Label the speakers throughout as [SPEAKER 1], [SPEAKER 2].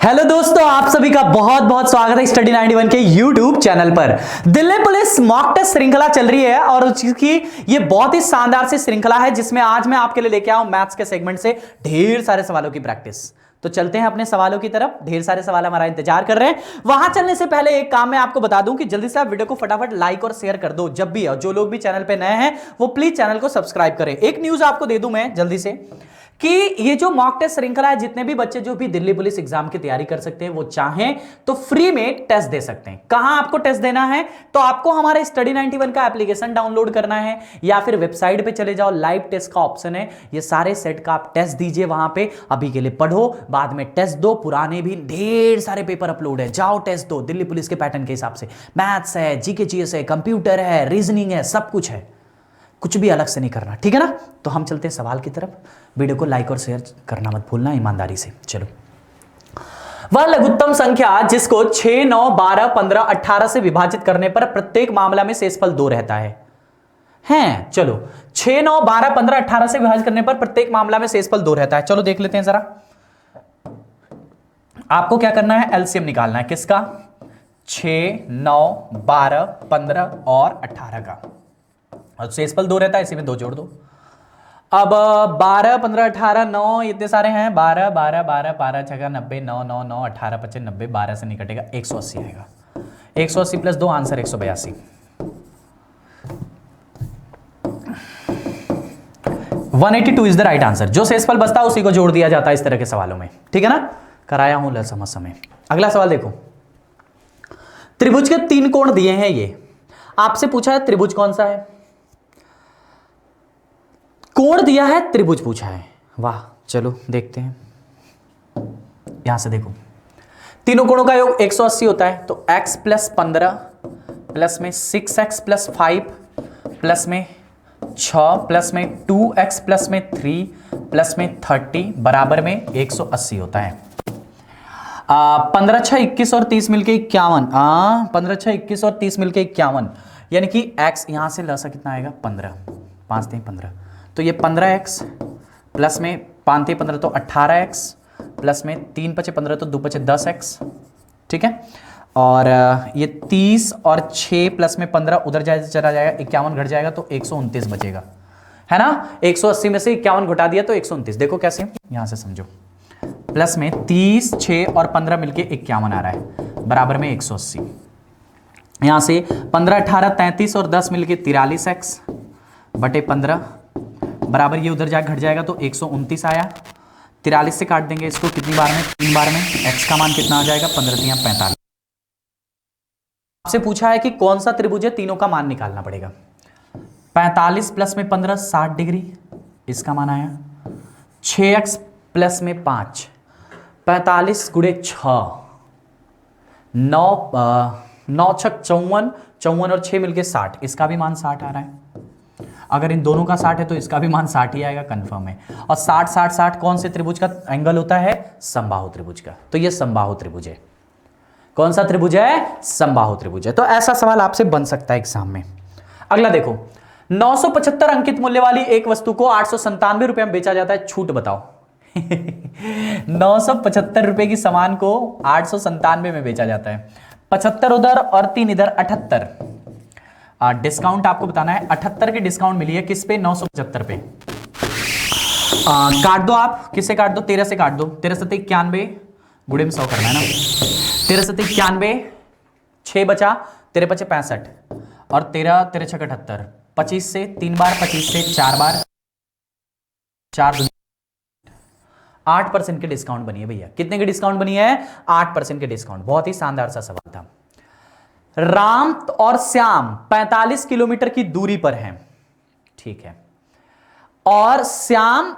[SPEAKER 1] Hello दोस्तों, आप सभी का बहुत बहुत स्वागत है स्टडी 91 के यूट्यूब चैनल पर। दिल्ली पुलिस मॉक टेस्ट श्रृंखला चल रही है और उसकी ये बहुत ही शानदार सी श्रृंखला है जिसमें आज मैं आपके लिए लेके आऊं मैथ्स के सेगमेंट से ढेर सारे सवालों की प्रैक्टिस। तो चलते हैं अपने सवालों की तरफ, ढेर सारे सवाल हमारा इंतजार कर रहे हैं। वहां चलने से पहले एक काम मैं आपको बता दूं कि जल्दी से आप वीडियो को फटाफट लाइक और शेयर कर दो जब भी, और जो लोग भी चैनल पे नए हैं वो प्लीज चैनल को सब्सक्राइब करें। एक न्यूज आपको दे दूं मैं जल्दी से कि ये जो मॉक टेस्ट श्रृंखला है, जितने भी बच्चे जो भी दिल्ली पुलिस एग्जाम की तैयारी कर सकते हैं वो चाहें तो फ्री में टेस्ट दे सकते हैं। कहां आपको टेस्ट देना है? तो आपको हमारे स्टडी 91 का एप्लीकेशन डाउनलोड करना है या फिर वेबसाइट पे चले जाओ, लाइव टेस्ट का ऑप्शन है, ये सारे सेट का आप टेस्ट दीजिए वहां पे। अभी के लिए पढ़ो, बाद में टेस्ट दो। पुराने भी ढेर सारे पेपर अपलोड है, जाओ टेस्ट दो दिल्ली पुलिस के पैटर्न के हिसाब से। मैथ्स है, जीके जीएस है, कंप्यूटर है, रीजनिंग है, सब कुछ है, कुछ भी अलग से नहीं करना, ठीक है ना? तो हम चलते हैं सवाल की तरफ। वीडियो को लाइक और शेयर करना मत भूलना, ईमानदारी से। चलो, वह लघुत्तम संख्या जिसको 6, 9, 12, 15, 18 से विभाजित करने पर प्रत्येक मामला में शेषफल 2 रहता है। चलो, 6, 9, 12, 15, 18 से विभाजित करने पर प्रत्येक मामला में शेषफल 2 रहता है। चलो देख लेते हैं जरा। आपको क्या करना है? एलसीएम निकालना है। किसका? 6, 9, 12, 15 और 18 का। और शेषफल 2 रहता है, इसी में 2 जोड़ दो। अब 12, 15, 18, 9 इतने सारे हैं। 12, 12, 12, 12 छक्का 90, 9, 9, 9, 18, 25, 90, 12 से नहीं कटेगा, 180 आएगा। 180 plus 2 answer 182। 182 is the right answer. जो शेषफल बचता है उसी को जोड़ दिया जाता है इस तरह के सवालों में, ठीक है ना? कराया हूं लसम समय। अगला सवाल देखो। त्रिभुज के 3 कोण दिए हैं, ये आपसे पूछा है त्रिभुज कौन सा है, कोण दिया है, त्रिभुज पूछा है। वाह, चलो देखते हैं। यहां से देखो, तीनों कोणों का योग 180 होता है, तो x प्लस 15 प्लस में 6x प्लस 5 प्लस में 6 प्लस में 2x प्लस में 3 प्लस में 30 बराबर में 180 होता है। 15, 6, 21 और 30 मिलके 51। 15, 6, 21 और 30 मिलके 51, यानी कि x यहां से लसा कितना आएगा? 15, 5 3 15, तो ये 15x प्लस में 5 3 15 तो 18x प्लस में 3 5 15 तो 2 5 10x, ठीक है? और ये 30 और 6 प्लस में 15 उधर जाए चला जाएगा, 51 घट जाएगा तो 129 बचेगा, है ना? 180 में से 51 घटा दिया तो 129। देखो कैसे, यहां से समझो। प्लस में 30, 6 और 15 मिलके 51 आ रहा है, बराबर में 180। यहां से 15, 18, 33 और 10 मिलके 43x बटे 15 बराबर, ये उधर जाकर घट जाएगा तो 129 आया। 43 से काट देंगे इसको, कितनी बार में? 3 बार में। x का मान कितना आ जाएगा? 15 3 45। आपसे पूछा है कि कौन सा त्रिभुज है, तीनों का मान निकालना पड़ेगा। 45 प्लस में 15 60 डिग्री, इसका मान आया। 6x प्लस में 5, 45 गुणे 6, 9 छक 54, 54 और 6 मिलके 60, इसका भी मान 60 आ रहा है। अगर इन दोनों का 60 है तो इसका भी मान 60 ही आएगा, कंफर्म है। और 60 60 60 कौन से त्रिभुज का एंगल होता है? समबाहु त्रिभुज का। तो ये समबाहु त्रिभुज है। कौन सा त्रिभुज है? समबाहु त्रिभुज है। तो ऐसा सवाल आपसे बन सकता है एग्जाम में। अगला देखो, 975 अंकित मूल्य वाली एक वस्तु को 897 रुपए में बेचा जाता है, छूट बताओ। 975 रुपए की सामान को 897 में बेचा जाता है। 75 उधर और 3 इधर, 78। डिस्काउंट आपको बताना है। 78 की डिस्काउंट मिली है किस पे? 975 पे। काट दो आप, किससे काट दो? 13 से काट दो। 13 7 91, गुड़े में 100 करना है ना। 13 7 91, 6 बचा, 13 5 65 और 13 13 6 78। 25 से 3 बार, 25 से 4 बार, 4 8% की डिस्काउंट बनी है भैया। कितने की डिस्काउंट बनी है? 8% की डिस्काउंट। बहुत ही शानदार सा सवाल था। राम और श्याम 45 किलोमीटर की दूरी पर हैं, ठीक है? और श्याम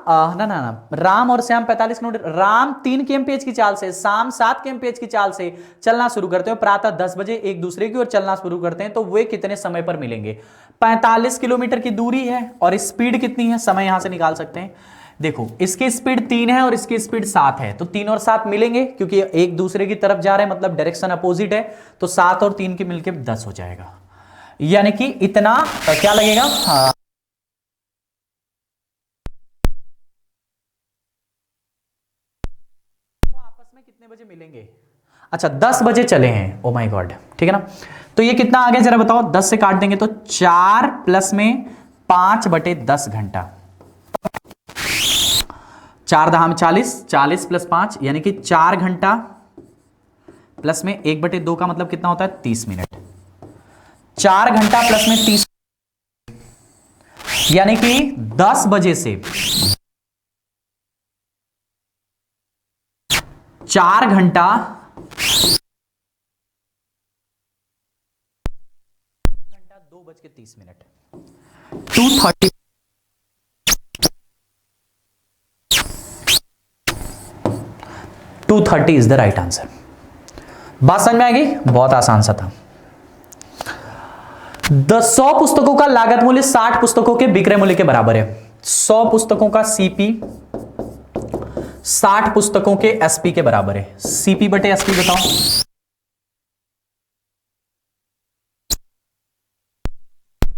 [SPEAKER 1] राम और श्याम 45 किलोमीटर। राम 3 kmph की चाल से, श्याम 7 kmph की चाल से चलना शुरू करते हैं। प्रातः 10 बजे एक दूसरे की ओर चलना शुरू करते हैं, तो वे कितने समय पर मिलेंगे? 45 किलोमीटर की दूरी है और स्पीड कितनी है? समय यहां से निकाल सकते हैं। देखो, इसकी स्पीड 3 है और इसकी स्पीड 7 है, तो 3 और 7 मिलेंगे क्योंकि एक दूसरे की तरफ जा रहे हैं, मतलब डायरेक्शन अपोजिट है, तो 7 और 3 के मिलके 10 हो जाएगा। यानी कि इतना क्या लगेगा? हाँ, आपस में कितने कितने बजे मिलेंगे? अच्छा 10 बजे चले हैं, ओ माय गॉड, ठीक है ना। तो ये कितना आ गया जरा बताओ, 10 से काट देंगे तो 4 प्लस में 5/10 घंटा, 4 दहा में 40, 40 प्लस 5 यानी कि 4 घंटा प्लस में 1/2 का मतलब कितना होता है? 30 मिनट। 4 घंटा प्लस में 30 यानी कि 10 बजे से 4 घंटा 2:30 2:30 2:30 इज द राइट आंसर। बात समझ में आएगी? बहुत आसान सा था। 100 पुस्तकों का लागत मूल्य 60 पुस्तकों के विक्रय मूल्य के बराबर है। 100 पुस्तकों का सीपी 60 पुस्तकों के एसपी के बराबर है। सीपी बटे एसपी बताओ।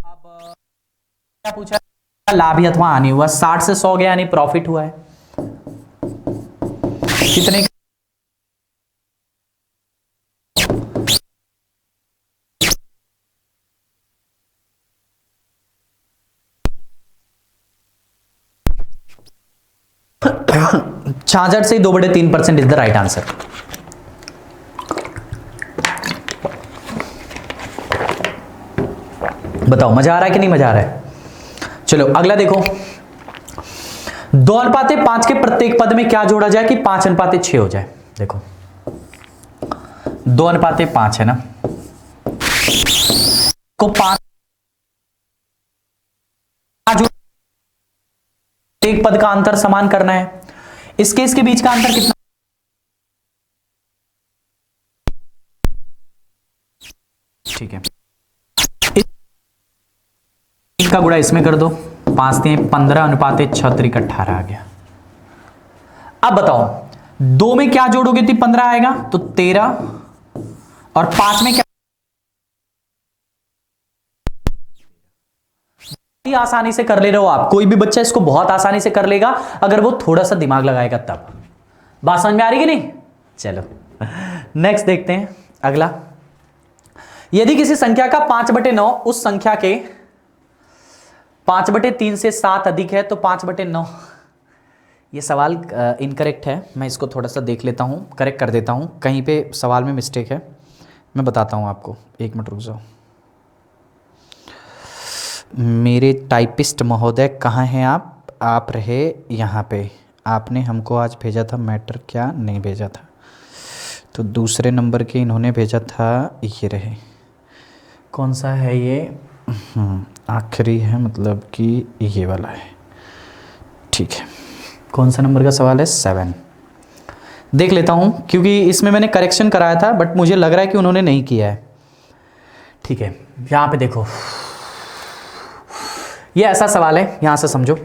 [SPEAKER 1] अब क्या पूछा? लाभ अथवा हानि हुआ। 60 से 100 गया यानी प्रॉफिट हुआ है। कितने? छाछठ से 2/3% इज द राइट आंसर। बताओ मजा आ रहा है कि नहीं मजा आ रहा है? चलो अगला देखो, 2:5 के प्रत्येक पद में क्या जोड़ा जाए कि 5:6 हो जाए। देखो 2:5 है ना, को 5 एक पद का अंतर समान करना है। इसके बीच का अंतर कितना? ठीक है, इनका गुणा इसमें कर दो, 5 × 15:6 18 आ गया। अब बताओ 2 में क्या जोड़ोगे तो 15 आएगा, तो 13, और 5 में क्या? आसानी से कर ले रहे हो आप, कोई भी बच्चा इसको बहुत आसानी से कर लेगा अगर वो थोड़ा सा दिमाग लगाएगा तब। बात समझ में आ रही कि नहीं? चलो नेक्स्ट देखते हैं अगला। यदि किसी संख्या का 5/9 उस संख्या के 5/3 से 7 अधिक है तो 5/9। ये सवाल इनकरेक्ट है, मैं इसको थोड़ा सा देख लेता हूं, करेक्ट कर देता हूं, कहीं पे सवाल में मिस्टेक है, मैं बताता हूं आपको। 1 मिनट रुक जाओ। मेरे टाइपिस्ट महोदय कहाँ हैं आप रहे यहाँ पे। आपने हमको आज भेजा था मैटर, क्या नहीं भेजा था, तो दूसरे नंबर के इन्होंने भेजा था, ये रहे। कौन सा है ये? आखिरी है, मतलब कि ये वाला है। ठीक है, कौन सा नंबर का सवाल है? 7। देख लेता हूँ क्योंकि इसमें मैंने करेक्शन कराया था बट मुझे लग रहा है कि उन्होंने नहीं किया है। ठीक है, यहाँ पे देखो, ये ऐसा सवाल है, यहां से समझो।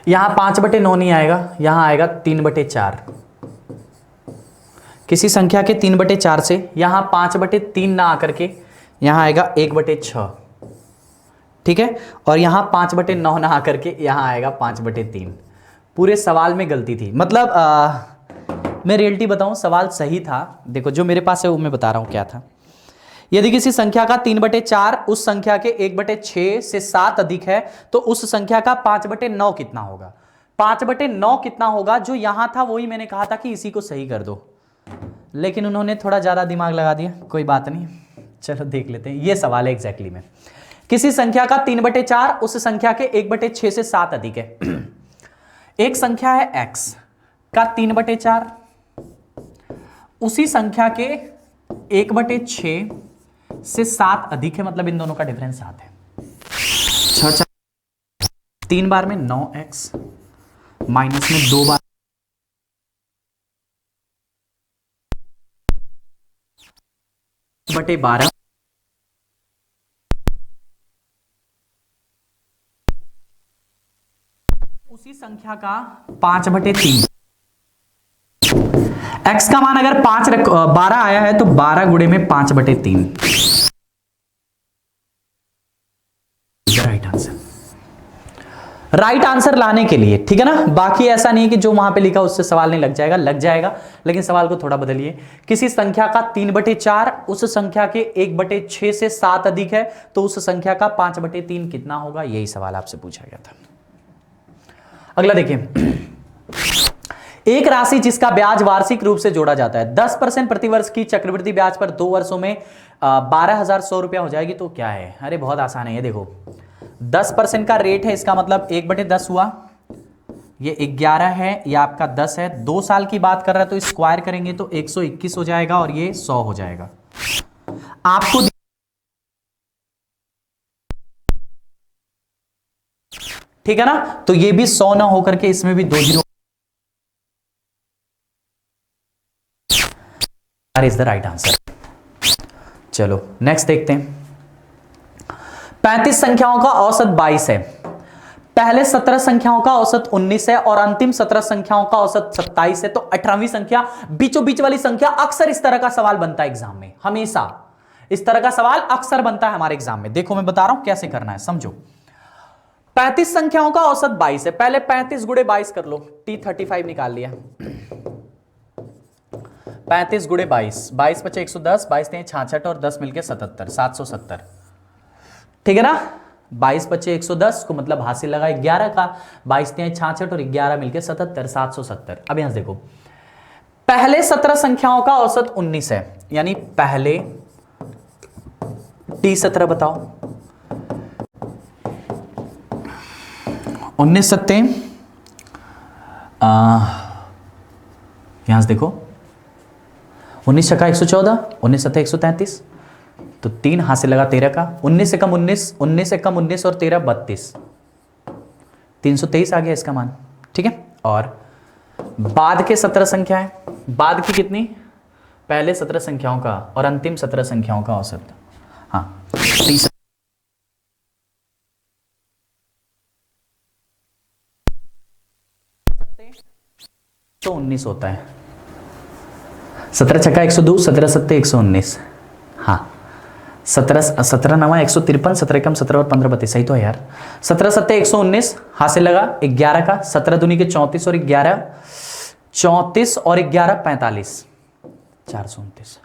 [SPEAKER 1] यहां 5/9 नहीं आएगा, यहां आएगा 3/4। किसी संख्या के 3/4 से यहां 5/3 ना आकर के यहां आएगा 1/6, ठीक है, और यहां 5/9 ना आकर के यहां आएगा 5/3। पूरे सवाल में गलती थी, मतलब मैं रियलिटी बताऊं, सवाल सही था। देखो जो मेरे पास है वो मैं बता रहा हूं क्या था। यदि किसी संख्या का 3/4 उस संख्या के 1/6 से 7 अधिक है तो उस संख्या का 5/9 कितना होगा? 5/9 कितना होगा? जो यहां था वही मैंने कहा था कि इसी को सही कर दो, लेकिन उन्होंने थोड़ा ज्यादा दिमाग लगा दिया, कोई बात नहीं। चलो देख लेते हैं, ये सवाल है एग्जैक्टली में। किसी संख्या का 3/4 उस संख्या के 1/6 से 7 अधिक है। एक संख्या है x का 3/4, उसी संख्या के 1/6 से 7 अधिक है, मतलब इन दोनों का डिफरेंस 7 है। 3 बार में 9x माइनस में 2 बार बटे 12, उसी संख्या का 5/3। x का मान अगर 12 आया है तो 12 गुणे में 5/3। Right answer. राइट आंसर लाने के लिए, ठीक है ना। बाकी ऐसा नहीं है कि जो वहां पे लिखा उससे सवाल नहीं लग जाएगा, लग जाएगा, लेकिन सवाल को थोड़ा बदलिए। किसी संख्या का 3/4 उस संख्या के 1/6 से 7 अधिक है, तो उस संख्या का 5/3 कितना होगा, यही सवाल आपसे पूछा गया था। अगला देखिए, एक राशि जिसका ब्याज वार्षिक रूप से जोड़ा जाता है, 10% प्रतिवर्ष की चक्रवृद्धि ब्याज पर 2 वर्षों में 12,100 रुपया हो जाएगी, तो क्या है। अरे बहुत आसान है ये, देखो 10% का रेट है, इसका मतलब 1/10 हुआ, ये 11 है, ये आपका 10 है। 2 साल की बात कर रहा है तो स्क्वायर करेंगे तो 121 हो जाएगा और ये 100 हो जाएगा। आपको ठीक है ना, तो ये भी 100 ना होकर के इसमें भी 2 zero is the right answer. चलो नेक्स्ट देखते हैं। 35 संख्याओं का औसत 22 है, पहले 17 संख्याओं का औसत 19 है और अंतिम 17 संख्याओं का औसत 27 है, तो 18वीं संख्या बीचों बीच वाली संख्या। अक्सर इस तरह का सवाल बनता है एग्जाम में, हमेशा इस तरह का सवाल अक्सर बनता है हमारे एग्जाम में। देखो मैं बता रहा हूं कैसे करना है, समझो। 35 संख्याओं का औसत 22 है, पहले 35 गुणे 22 कर लो, T35 निकाल लिया। 35 गुणे 22, 22 बचे 110, 22 × 66 और 10 मिलके 77, 770, ठीक है ना। 22 बचे 110 को मतलब हासिल लगा 11 का, 22 × 66 और 11 मिलके 77, 770। अब यहां से देखो, पहले 17 संख्याओं का औसत 19 है, यानी पहले T17 बताओ, 19 सत्ते यहां से देखो, 19 छक्का 114, 19 सत्ते 133, तो 3 हासिल लगा 13 का, 19 से कम 19, 19 से कम 19 और 13 32, 323 आ गया इसका मान, ठीक है। और बाद के 17 संख्याएं, बाद की कितनी, पहले 17 संख्याओं का और अंतिम 17 संख्याओं का औसत, हाँ 30 तो 19 होता है। 17 छक्का 102, 17 सत्ते 119, हाँ 17 नवा 153, 17 कम 17 और 15 32, सही तो है यार। 17 सत्ते 119 हासिल लगा 11 का, 17 दूनी के 34 और 11 34 और 11 45, 429।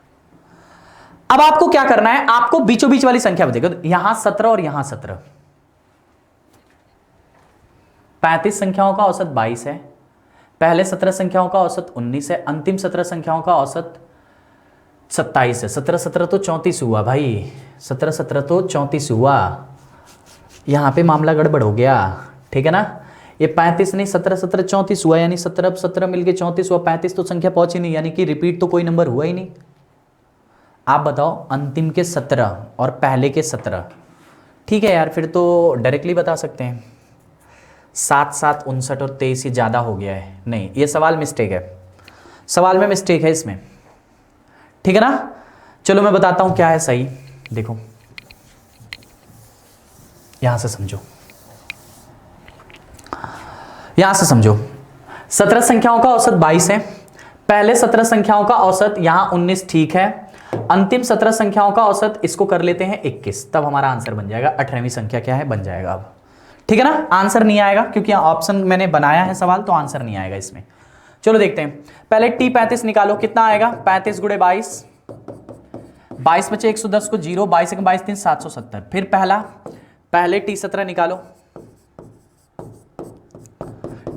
[SPEAKER 1] अब आपको क्या करना है, आपको बीचों बीच वाली संख्या बताइए, तो यहां 17 और यहां 17, 35 संख्याओं का औसत 22 है, पहले 17 संख्याओं का औसत 19 है, अंतिम 17 संख्याओं का औसत 27 है। 17 17 तो 34 हुआ भाई, 17 17 तो 34 हुआ, यहां पे मामला गड़बड़ हो गया, ठीक है ना। ये 35 नहीं, 17 17 34 हुआ, यानी 17 17 मिलके 34 हुआ, 35 तो संख्या पहुंची नहीं, यानी कि रिपीट तो कोई नंबर हुआ ही नहीं। आप बताओ अंतिम के 17 और पहले के 17, ठीक है यार, फिर तो डायरेक्टली बता सकते हैं, 7 7 59 और 23 ही ज़्यादा हो गया है। नहीं, ये सवाल मिस्टेक है, सवाल में मिस्टेक है इसमें, ठीक है ना। चलो मैं बताता हूं क्या है सही, देखो यहां से समझो, यहां से समझो। 17 संख्याओं का औसत 22 है, पहले 17 संख्याओं का औसत यहां 19, ठीक है। अंतिम 17 संख्याओं का औसत इसको कर लेते हैं 21, तब हमारा आंसर बन जाएगा 18वीं संख्या क्या है, बन जाएगा अब, ठीक है ना। आंसर नहीं आएगा क्योंकि ऑप्शन मैंने बनाया है सवाल, तो आंसर नहीं आएगा इसमें। चलो देखते हैं, पहले T35 निकालो, कितना आएगा, 35 गुणे 22, 22 बचे 110 को 0, 22 1 22 3 770। फिर पहले T17 निकालो,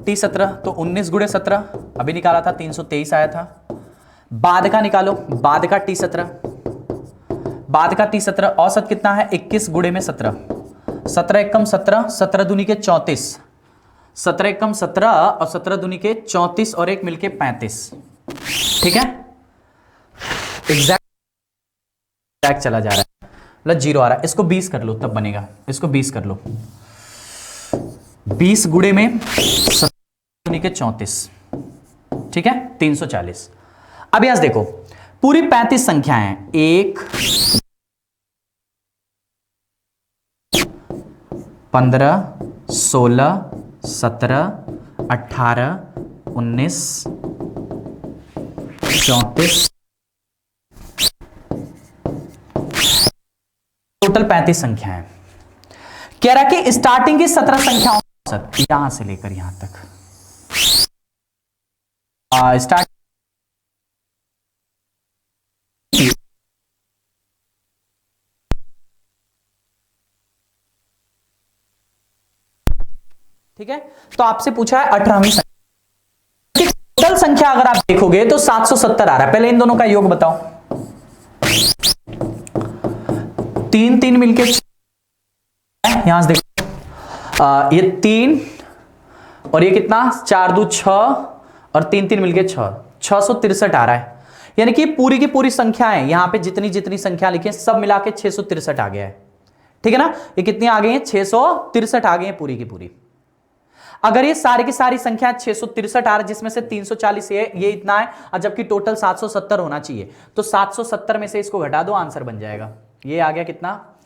[SPEAKER 1] T17 तो 19 गुणे 17 अभी निकाला था, 323 आया था। बाद का निकालो, बाद का T17, बाद का T17 औसत कितना है, 21 गुणे में 17, 17 एकम 17, 17 दूनी के 34, 17 एकम 17 और 17 दूनी के 34 और 1 मिलके 35, ठीक है। एग्जैक्ट चला जा रहा है, मतलब 0 आ रहा है, इसको 20 कर लो तब बनेगा, इसको 20 कर लो, 20 गुणे में 17 दूनी के 34, ठीक है, 340। अब यहां देखो, पूरी 35 संख्याएं, 1 15 16 17 18 19 34, टोटल 35 संख्याएं। कह रहा कि स्टार्टिंग की 17 संख्याओं यहां से लेकर यहां तक स्टार्ट। ठीक है, तो आपसे पूछा है 18वीं संख्या। टोटल संख्या अगर आप देखोगे तो 770 आ रहा है। पहले इन दोनों का योग बताओ। 3 3 मिलके यहां से देखो, ये 3 और ये कितना 4 2 6 और 3 3 मिलके 663 आ रहा है। यानी कि पूरी की पूरी संख्या है, यहां पे जितनी जितनी संख्या लिखी है सब मिला के 663 आ गया है। ठीक है ना, ये कितनी आ गई है 663 आ गई है पूरी की पूरी। अगर ये सारी की सारी संख्या 663 आ रहा है, जिसमें से 340 ये इतना है, और जबकि टोटल 770 होना चाहिए, तो 770 में से इसको घटा दो, आंसर बन जाएगा। ये आ गया कितना,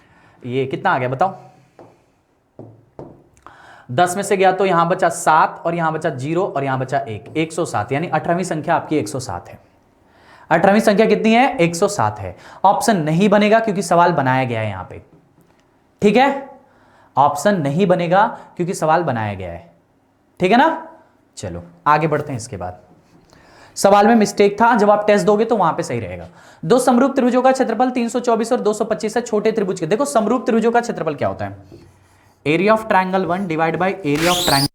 [SPEAKER 1] ये कितना आ गया बताओ। 10 में से गया तो यहां बचा 7 और यहां बचा 0 और यहां बचा 1, 107। यानी 18वीं संख्या आपकी 107 है। 18वीं संख्या कितनी है 107 है। ऑप्शन नहीं बनेगा क्योंकि सवाल बनाया गया है यहां पे। ठीक है, ऑप्शन नहीं बनेगा क्योंकि सवाल बनाया गया है। ठीक है ना, चलो आगे बढ़ते हैं। इसके बाद सवाल में मिस्टेक था, जब आप टेस्ट दोगे तो वहां पे सही रहेगा। दो समरूप त्रिभुजों का क्षेत्रफल 324 और 225 है। छोटे त्रिभुज के, देखो समरूप त्रिभुजों का क्षेत्रफल क्या होता है, area of triangle 1 divide by area of triangle.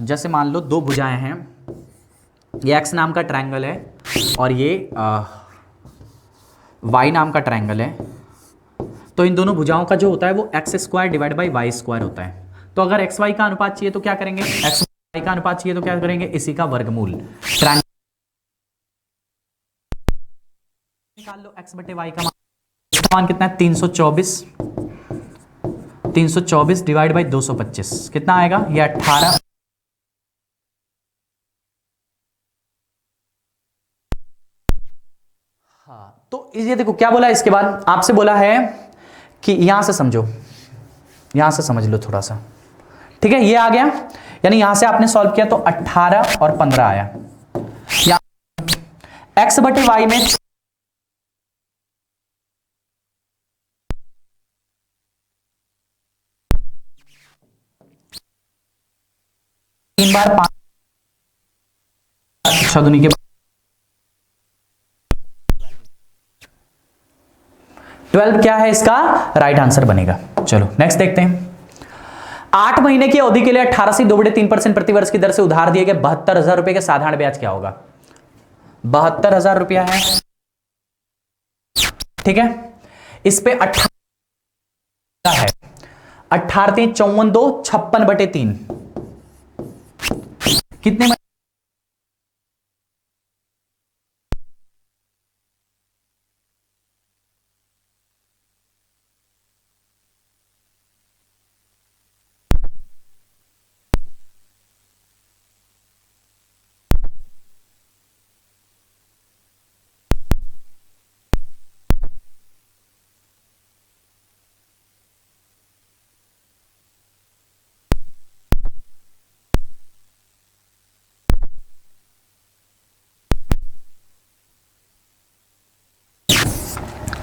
[SPEAKER 1] जैसे मान लो दो भुजाएं हैं, ये एक्स नाम का ट्रायंगल है और ये वाई नाम का ट्रायंगल है। तो इन दोनों भुजाओं का जो होता है वो x square divide by y square होता है। तो अगर एक्स वाई का अनुपात चाहिए तो क्या करेंगे, एक्स वाई का अनुपात चाहिए तो क्या करेंगे, इसी का वर्गमूल ट्रायंगल निकाल लो। एक्स बटे वाई का मान कितना है 324 डिवाइड बाई 225 कितना आएगा, ये 18। हाँ, तो ये देखो क्या बोला इसके बाद, आपसे बोला है कि यहां से समझो, यहां से समझ लो थोड़ा सा। ठीक है, ये आ गया, यानी यहां से आपने सॉल्व किया तो 18 और 15 आया। एक्स बटे वाई में 3 बार 5 दुनी के 12 क्या है इसका राइट आंसर बनेगा। चलो नेक्स्ट देखते हैं। 8 महीने की अवधि के लिए 18 से 2/3% प्रतिवर्ष की दर से उधार दिए गए 72,000 रुपए के साधारण ब्याज क्या होगा। 72,000 रुपया है। ठीक है, इस पे 18 है, 18 3 54 2 56/3 कितने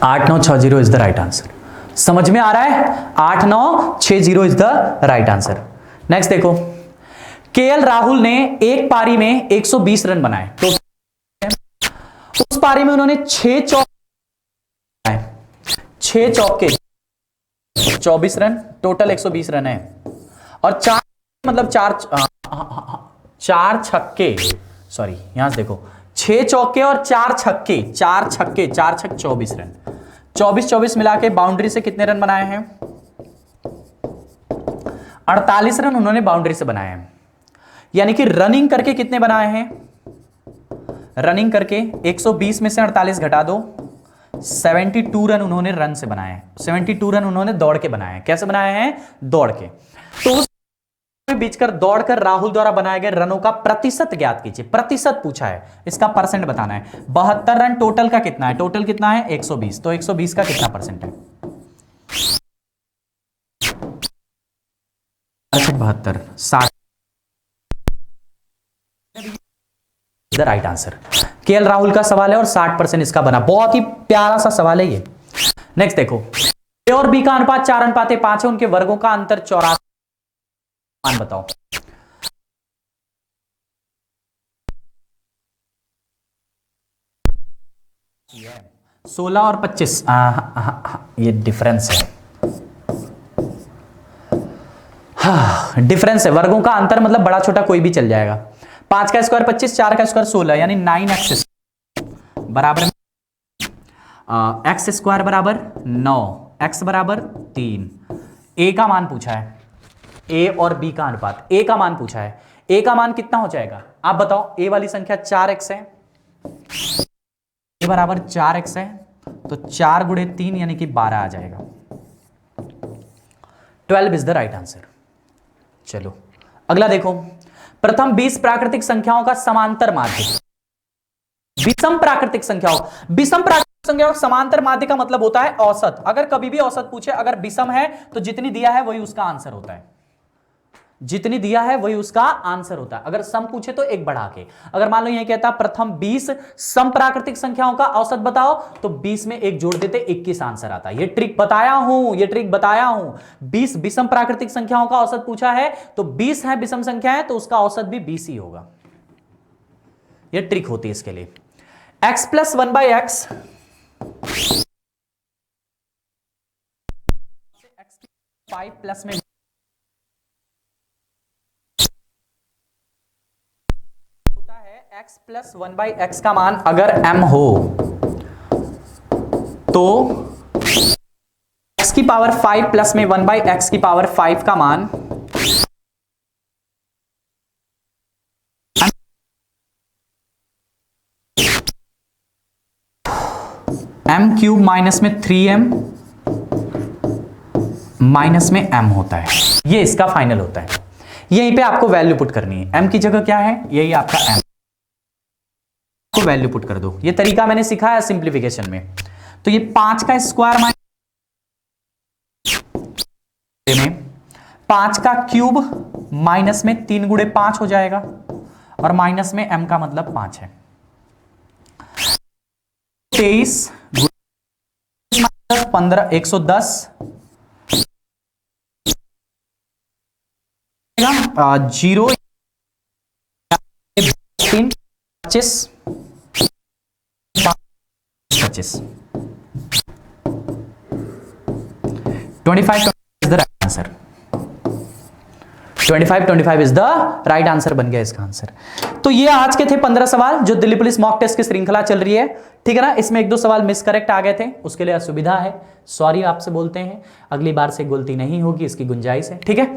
[SPEAKER 1] 8960 इज द राइट आंसर। समझ में आ रहा है, 8960 is the right answer. Next देखो, केएल राहुल ने एक पारी में 120 रन बनाए, तो उस पारी में उन्होंने 6 चौके 24 रन, टोटल 120 रन है, और 4 मतलब 4 छक्के, सॉरी यहां से देखो 6 चौके और 4 छक्के 4 छक्के 24 रन, 24 मिला के बाउंड्री से कितने रन बनाए हैं, 48 रन उन्होंने बाउंड्री से बनाए हैं। यानी कि रनिंग करके कितने बनाए हैं, रनिंग करके 120 में से 48 घटा दो, 72 रन उन्होंने रन से बनाए हैं, 72 रन उन्होंने दौड़ के बनाए हैं। कैसे बनाए हैं, दौड़ के। तो उस बीच कर दौड़कर राहुल द्वारा बनाए गए रनों का प्रतिशत ज्ञात कीजिए। प्रतिशत पूछा है, इसका परसेंट बताना है। 72 रन टोटल का कितना है, टोटल कितना है 120, तो 120 का कितना परसेंट है, 72 60 the right answer. KL Rahul का सवाल है और 60% इसका बना। बहुत ही प्यारा सा सवाल है ये। नेक्स्ट देखो, ए और बी का अनुपात 4:5 है, उनके वर्गों का अंतर 84। मान बताओ। ये 16 और 25, ये डिफरेंस है। हाँ, डिफरेंस है, वर्गों का अंतर मतलब बड़ा छोटा कोई भी चल जाएगा। 5 का स्क्वायर 25, 4 का स्क्वायर 16, यानी 9x बराबर एक्स स्क्वायर बराबर 9, एक्स बराबर 3। ए का मान पूछा है, ए और बी का अनुपात, ए का मान पूछा है। ए का मान कितना हो जाएगा आप बताओ। ए वाली संख्या 4x है, ए बराबर 4x है, तो 4 गुणे 3 यानी कि 12 आ जाएगा। 12 इज द राइट आंसर। चलो अगला देखो, प्रथम 20 प्राकृतिक संख्याओं का समांतर माध्य। विषम प्राकृतिक संख्याओं का समांतर माध्य का मतलब होता है औसत। अगर कभी भी औसत पूछे, अगर विषम है तो जितनी दिया है वही उसका आंसर होता है, जितनी दिया है वही उसका आंसर होता है। अगर सम पूछे तो एक बढ़ा के, अगर मान लो ये कहता प्रथम 20 सम प्राकृतिक संख्याओं का औसत बताओ, तो 20 में एक जोड़ देते 21 आंसर आता है। ये ट्रिक बताया हूं, 20 विषम प्राकृतिक संख्याओं का औसत पूछा है, तो 20 है विषम संख्या है, तो उसका औसत भी 20 ही होगा। ये ट्रिक होती है इसके लिए। x plus 1/x, x 5 plus में होता है x प्लस 1/x का मान अगर m हो तो x की पावर 5 प्लस में 1/x की पावर 5 का मान m क्यूब माइनस में 3m माइनस में m होता है। ये इसका फाइनल होता है। यहीं पे आपको वैल्यू पुट करनी है। m की जगह क्या है, यही आपका m को वैल्यू पुट कर दो। ये तरीका मैंने सिखाया सिंप्लीफिकेशन में। तो ये 5 का स्क्वायर माइनस में 5 का क्यूब माइनस में 3 गुणे 5 हो जाएगा, और माइनस में m का मतलब 5 है। 23 15 110 0 3 25 25 25 is the right answer. 25 is the right answer बन गया इसका आंसर। तो ये आज के थे 15 सवाल जो दिल्ली पुलिस मॉक टेस्ट की श्रृंखला चल रही है, ठीक है ना। इसमें 1-2 सवाल मिस करेक्ट आ गए थे, उसके लिए असुविधा है, सॉरी आपसे बोलते हैं। अगली बार से गलती नहीं होगी, इसकी गुंजाइश है, ठीक है।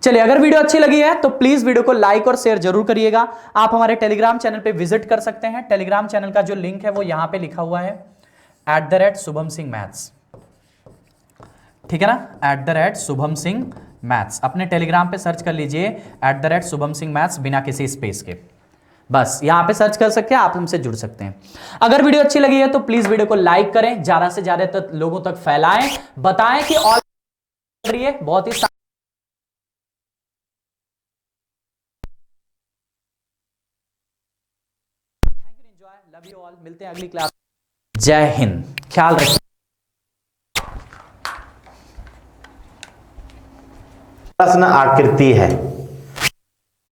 [SPEAKER 1] चलिए, अगर वीडियो अच्छी लगी है तो प्लीज वीडियो को लाइक और शेयर जरूर करिएगा। आप हमारे टेलीग्राम चैनल पे विजिट कर सकते हैं। टेलीग्राम चैनल का जो लिंक है वो यहां पे लिखा हुआ है @शुभम सिंह मैथ्स, ठीक है ना, @शुभम सिंह मैथ्स। अपने टेलीग्राम पे सर्च कर लीजिए @शुभम सिंह मैथ्स बिना किसी स्पेस के, बस यहां पे सर्च कर सकते हैं, आप हमसे जुड़ सकते हैं। अगर वीडियो अच्छी लगी है तो प्लीज वीडियो को लाइक करें, ज्यादा से ज्यादा तक लोगों तक फैलाएं, बताएं कि ऑल रही है बहुत ही लव यू ऑल। मिलते हैं अगली क्लास। जय हिंद, ख्याल रखिए।
[SPEAKER 2] प्रश्न आकृति है।